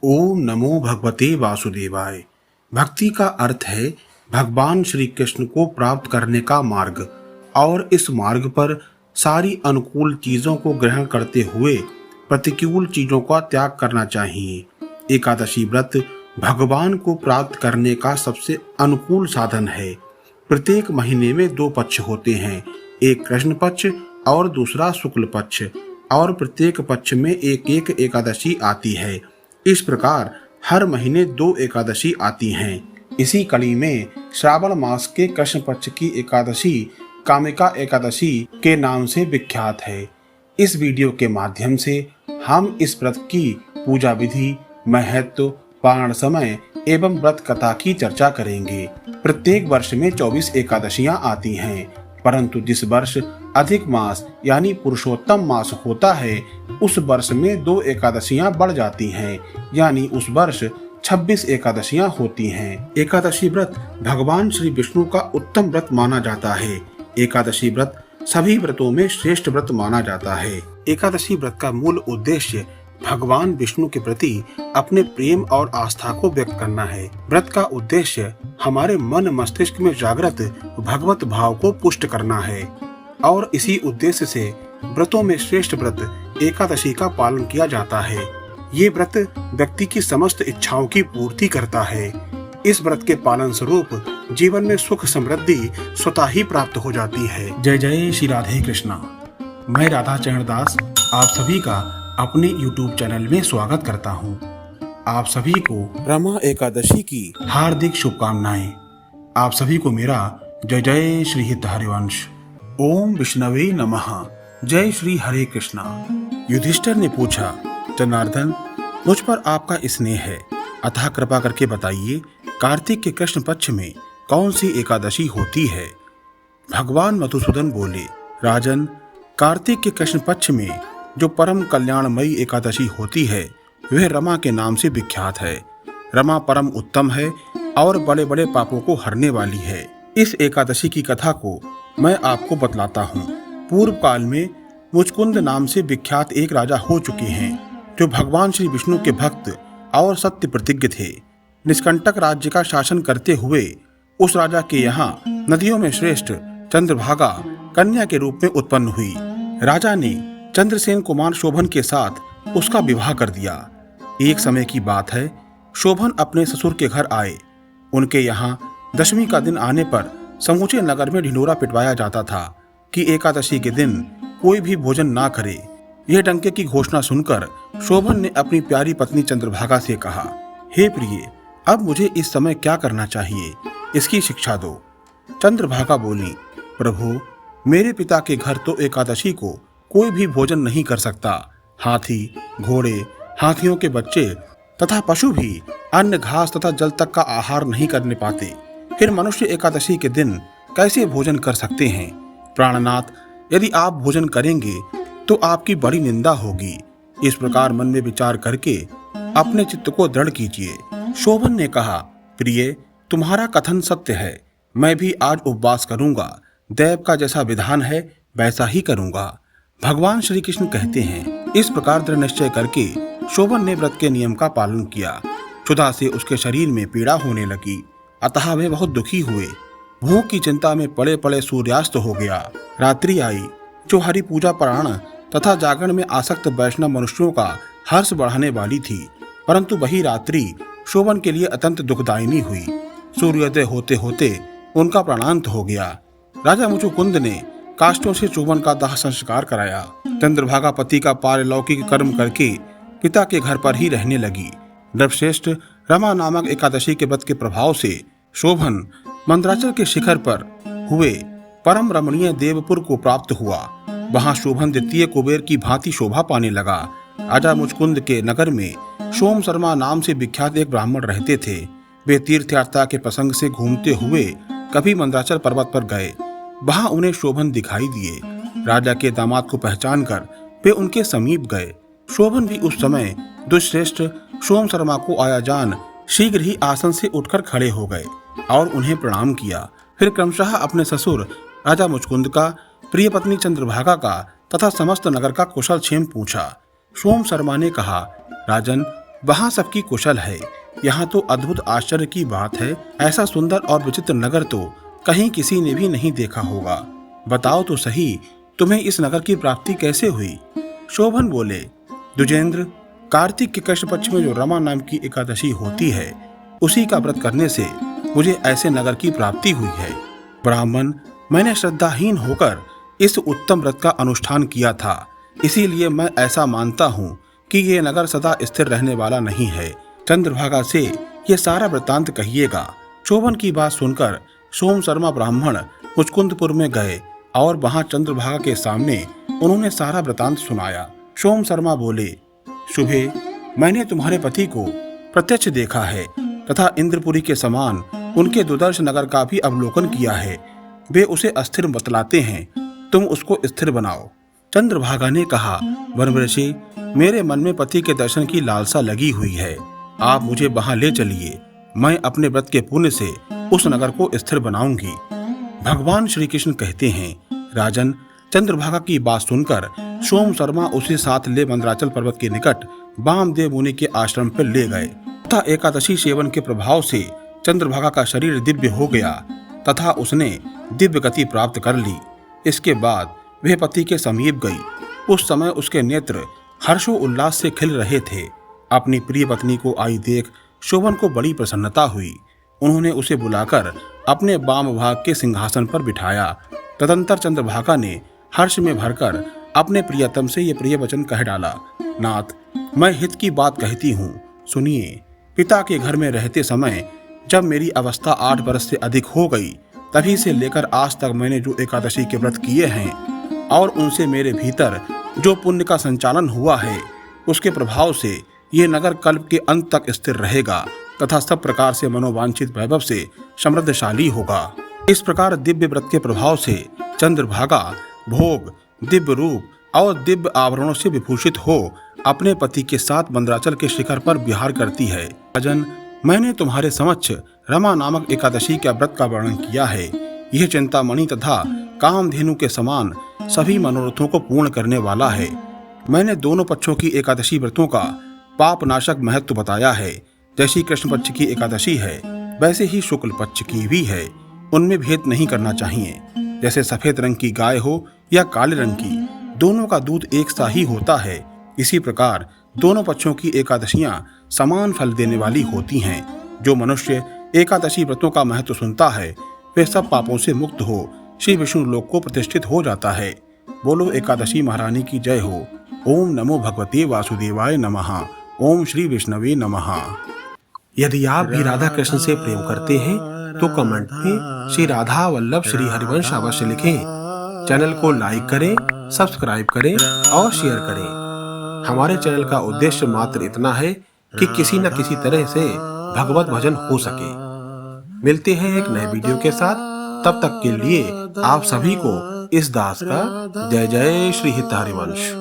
ओम नमो भगवते वासुदेवाय। भक्ति का अर्थ है भगवान श्री कृष्ण को प्राप्त करने का मार्ग, और इस मार्ग पर सारी अनुकूल चीजों को ग्रहण करते हुए प्रतिकूल चीजों का त्याग करना चाहिए। एकादशी व्रत भगवान को प्राप्त करने का सबसे अनुकूल साधन है। प्रत्येक महीने में 2 पक्ष होते हैं, एक कृष्ण पक्ष और दूसरा शुक्ल पक्ष, और प्रत्येक पक्ष में एक एक एकादशी आती है। इस प्रकार हर महीने 2 एकादशी आती हैं। इसी कड़ी में श्रावण मास के कृष्ण पक्ष की एकादशी कामिका एकादशी के नाम से विख्यात है। इस वीडियो के माध्यम से हम इस व्रत की पूजा विधि, महत्व, पारण समय एवं व्रत कथा की चर्चा करेंगे। प्रत्येक वर्ष में 24 एकादशियां आती हैं, परंतु जिस वर्ष अधिक मास यानी पुरुषोत्तम मास होता है उस वर्ष में 2 एकादशियां बढ़ जाती हैं, यानी उस वर्ष 26 एकादशियां होती हैं। एकादशी व्रत भगवान श्री विष्णु का उत्तम व्रत माना जाता है। एकादशी व्रत सभी व्रतों में श्रेष्ठ व्रत माना जाता है। एकादशी व्रत का मूल उद्देश्य भगवान विष्णु के प्रति अपने प्रेम और आस्था को व्यक्त करना है। व्रत का उद्देश्य हमारे मन मस्तिष्क में जागृत भगवत भाव को पुष्ट करना है, और इसी उद्देश्य से व्रतों में श्रेष्ठ व्रत एकादशी का पालन किया जाता है। ये व्रत व्यक्ति की समस्त इच्छाओं की पूर्ति करता है। इस व्रत के पालन स्वरूप जीवन में सुख समृद्धि स्वतः ही प्राप्त हो जाती है। जय जय श्री राधे कृष्णा। मैं राधा चरण दास आप सभी का अपने YouTube चैनल में स्वागत करता हूँ। आप सभी को रमा एकादशी की हार्दिक शुभकामनाएं। आप सभी को मेरा जय जय श्री हित हरिवंश। ओम विष्णवे नमः। जय श्री हरे कृष्णा। युधिष्ठिर ने पूछा, जनार्दन, मुझ पर आपका स्नेह है, अतः कृपा करके बताइए कार्तिक के कृष्ण पक्ष में कौन सी एकादशी होती है। भगवान मधुसूदन बोले, राजन, कार्तिक के कृष्ण पक्ष में जो परम कल्याणमयी एकादशी होती है वह रमा के नाम से विख्यात है। रमा परम उत्तम है और बड़े बड़े पापों को हरने वाली है। इस एकादशी की कथा को मैं आपको बतलाता हूँ। पूर्व काल में मुचकुंद नाम से विख्यात एक राजा हो चुके हैं, जो भगवान श्री विष्णु के भक्त और सत्य प्रतिज्ञ थे। निष्कंटक राज्य का शासन करते हुए उस राजा के यहाँ नदियों में श्रेष्ठ चंद्रभागा कन्या के रूप में उत्पन्न हुई। राजा ने चंद्रसेन कुमार शोभन के साथ उसका विवाह कर दिया। एक समय की बात है, शोभन अपने ससुर के घर आए। उनके यहाँ दशमी का दिन आने पर समूचे नगर में ढिंढोरा पिटवाया जाता था कि एकादशी के दिन कोई भी भोजन ना करे। यह डंके की घोषणा सुनकर शोभन ने अपनी प्यारी पत्नी चंद्रभागा से कहा, हे प्रिय, अब मुझे इस समय क्या करना चाहिए, इसकी शिक्षा दो। चंद्रभागा बोली, प्रभु, मेरे पिता के घर तो एकादशी को कोई भी भोजन नहीं कर सकता। हाथी, घोड़े, हाथियों के बच्चे तथा पशु भी अन्न, घास तथा जल तक का आहार नहीं करने पाते। फिर मनुष्य एकादशी के दिन कैसे भोजन कर सकते हैं। प्राणनाथ, यदि आप भोजन करेंगे तो आपकी बड़ी निंदा होगी। इस प्रकार मन में विचार करके अपने चित्त को दृढ़ कीजिए। शोभन ने कहा, प्रिय, तुम्हारा कथन सत्य है। मैं भी आज उपवास करूंगा। देव का जैसा विधान है वैसा ही करूंगा। भगवान श्री कृष्ण कहते हैं, इस प्रकार दृढ़ निश्चय करके शोभन ने व्रत के नियम का पालन किया। क्षुधा से उसके शरीर में पीड़ा होने लगी, अतः वे बहुत दुखी हुए। भूख की चिंता में पड़े पड़े सूर्यास्त हो गया। रात्रि आई, जो हरि पूजा पारण तथा जागरण में आसक्त वैष्णव मनुष्यों का हर्ष बढ़ाने वाली थी, परंतु वही रात्रि शोभन के लिए अत्यंत दुखदायिनी हुई। सूर्योदय होते होते उनका प्राणांत हो गया। राजा मुचुकुंद ने काष्ठों से शोभन का दाह संस्कार कराया। चंद्रभागा पति का पारलौकिक कर्म करके पिता के घर पर ही रहने लगी। नृपश्रेष्ठ रमा नामक एकादशी के व्रत के प्रभाव से शोभन मंदराचल के शिखर पर हुए परम रमणीय देवपुर को प्राप्त हुआ। वहां शोभन द्वितीय कुबेर की भांति शोभा पाने लगा। राजा मुचकुंद के नगर में सोम शर्मा नाम से विख्यात एक ब्राह्मण रहते थे। वे तीर्थयात्रा के प्रसंग से घूमते हुए कभी मंदराचल पर्वत पर गए। वहां उन्हें शोभन दिखाई दिए। राजा के दामाद को पहचानकर वे उनके समीप गए। शोभन भी उस समय दुष्श्रेष्ठ सोम शर्मा को आया जान शीघ्र ही आसन से उठकर खड़े हो गए और उन्हें प्रणाम किया। फिर क्रमशः अपने ससुर राजा मुचकुंद का, प्रिय पत्नी चंद्रभागा का तथा समस्त नगर का कुशल क्षेम पूछा। सोम शर्मा ने कहा, राजन, वहाँ सबकी कुशल है। यहाँ तो अद्भुत आश्चर्य की बात है, ऐसा सुंदर और विचित्र नगर तो कहीं किसी ने भी नहीं देखा होगा। बताओ तो सही, तुम्हें इस नगर की प्राप्ति कैसे हुई? शोभन बोले, द्विजेंद्र, कार्तिक के कृष्ण पक्ष में जो रमा नाम की एकादशी होती है, उसी का व्रत करने से मुझे ऐसे नगर की प्राप्ति हुई है। ब्राह्मण, मैंने श्रद्धाहीन होकर इस उत्तम व्रत का अनुष्ठान किया था, इसीलिए मैं ऐसा मानता हूँ कि ये नगर सदा स्थिर रहने वाला नहीं है। चंद्रभागा से ये सारा वृत्तांत कहिएगा। शोभन की बात सुनकर सोम शर्मा ब्राह्मण मुचकुंदपुर में गए और वहां चंद्रभागा के सामने उन्होंने सारा वृत्तांत सुनाया। सोम शर्मा बोले, शुभे, मैंने तुम्हारे पति को प्रत्यक्ष देखा है तथा इंद्रपुरी के समान उनके दुदर्श नगर का भी अवलोकन किया है। वे उसे अस्थिर बतलाते हैं, तुम उसको स्थिर बनाओ। चंद्रभागा ने कहा, वनवृषि, मेरे मन में पति के दर्शन की लालसा लगी हुई है, आप मुझे वहां ले चलिए। मैं अपने व्रत के पुण्य से उस नगर को स्थिर बनाऊंगी। भगवान श्री कृष्ण कहते हैं, राजन, चंद्रभागा की बात सुनकर सोम शर्मा उसे साथ ले मंदराचल पर्वत के निकट वामदेव मुनि के आश्रम पर ले गए तथा एकादशी सेवन के प्रभाव से चंद्रभागा का शरीर दिव्य हो गया तथा उसने दिव्य गति प्राप्त कर ली। इसके बाद वह पति के समीप गई। उस समय उसके नेत्र हर्षो उल्लास से खिल रहे थे। अपनी प्रिय पत्नी को आई देख शोभन को बड़ी प्रसन्नता हुई। उन्होंने उसे बुलाकर अपने वाम भाग के सिंहासन पर बिठाया। तदंतर चंद्रभागा ने हर्ष में भरकर अपने प्रियतम से ये प्रिय वचन कह डाला, नाथ, मैं हित की बात कहती हूँ, सुनिए। पिता के घर में रहते समय जब मेरी अवस्था 8 वर्ष से अधिक हो गई, तभी से लेकर आज तक मैंने जो एकादशी के व्रत किए हैं और उनसे मेरे भीतर जो पुण्य का संचालन हुआ है, उसके प्रभाव से ये नगर कल्प के अंत तक स्थिर रहेगा तथा सब प्रकार से मनोवांछित वैभव से समृद्धशाली होगा। इस प्रकार दिव्य व्रत के प्रभाव से चंद्रभागा भोग, दिव्य रूप और दिव्य आभरणों से विभूषित हो अपने पति के साथ मंदराचल के शिखर पर विहार करती है। राजन, मैंने तुम्हारे समक्ष रमा नामक एकादशी के व्रत का वर्णन किया है। यह चिंतामणि तथा कामधेनु के समान सभी मनोरथों को पूर्ण करने वाला है। मैंने दोनों पक्षों की एकादशी व्रतों का पापनाशक महत्व बताया है। जैसी कृष्ण पक्ष की एकादशी है, वैसे ही शुक्ल पक्ष की भी है। उनमें भेद नहीं करना चाहिए। जैसे सफेद रंग की गाय हो या काले रंग की, दोनों का दूध एक सा ही होता है। इसी प्रकार दोनों पक्षों की एकादशियां समान फल देने वाली होती हैं। जो मनुष्य एकादशी व्रतों का महत्व सुनता है, वे सब पापों से मुक्त हो श्री विष्णु लोक को प्रतिष्ठित हो जाता है। बोलो एकादशी महारानी की जय हो। ओम नमो भगवते वासुदेवाय नमः। ओम श्री विष्णवे नमः। यदि आप भी राधा कृष्ण से प्रेम करते हैं तो कमेंट में श्री राधा वल्लभ श्री हरिवंश अवश्य लिखें। चैनल को लाइक करें, सब्सक्राइब करें और शेयर करें। हमारे चैनल का उद्देश्य मात्र इतना है कि किसी न किसी तरह से भगवत भजन हो सके। मिलते हैं एक नए वीडियो के साथ। तब तक के लिए आप सभी को इस दास का जय जय श्री हित हरिवंश।